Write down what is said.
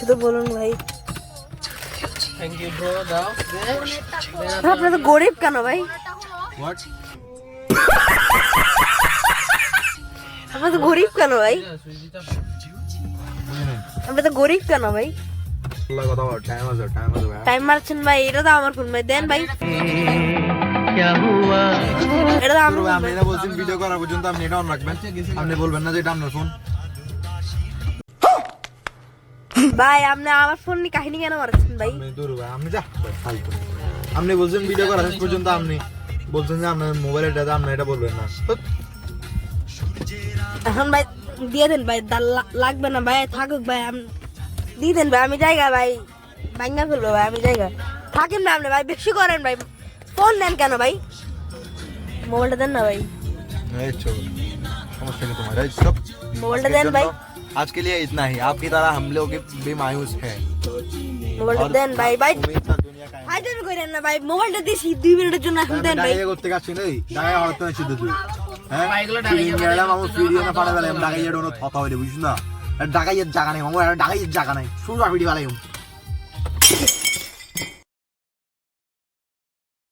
কিছু তো বলুন ভাই। থ্যাংক ইউ ব্রো দাও আপনি তো গরিব কেন ভাই? হোয়াট আপনি তো গরিব কেন ভাই? আপনি তো গরিব কেন ভাই? আল্লাহ কথা বল টাইম আছে ভাই টাইম মারছেন ভাই, এটা তো আমার ফোন ভাই, দেন ভাই। এটা তো আমার ভাই ফোন আপনি ভাই। এটা বলছেন ভিডিও করা পর্যন্ত আপনি এটা অন রাখবেন আপনি বলবেন না যে এটা আপনার ফোন ভাই আপনি আমার ফোন নিয়ে কাহিনী কেন মারছেন ভাই? আপনি দূর ভাই আপনি যা ভাই, ফালতু আপনি বলছেন ভিডিও করা শেষ পর্যন্ত আপনি বলছেন যে আপনার মোবাইল এটা আপনি এটা বলবেন না এখন ভাই দিয়ে দেন ভাই, লাগবে না ভাই, থাকুক ভাই, দিয়ে দেন ভাই, আমি জায়গা ভাই ভাঙ্গা ফেলবো ভাই, আমি জায়গা থাকেন না আপনি ভাই, বেশি করেন ভাই, ফোন দেন কেন ভাই, মোবাইলটা দেন না ভাই, এই চল समझते नहीं तुम्हारा सब मोबाइल देन भाई। आज के लिए इतना ही आपकी तरह हम लोग भी मायूस हैं মোবাইলটা দেন ভাই, ভাই उम्मीद था दुनिया का হাইডেন করেন না ভাই, মোবাইলটা দিছি 2 মিনিটের জন্য, এখন দেন ভাই। ডাকাইয়া করতে গেছি নাই ডাকাইয়া হয়তো না শুধু তুই হ্যাঁ বাইকগুলো ডাকাইয়া ম্যাডাম আমার ভিডিও না পাঠাবে ডাকাইয়া ডোনো থতা হইলে বুঝছ না ডাকাইয়ের জায়গা নেই আমার ডাকাইয়ের জায়গা নাই শুরু ভিডিও বানাই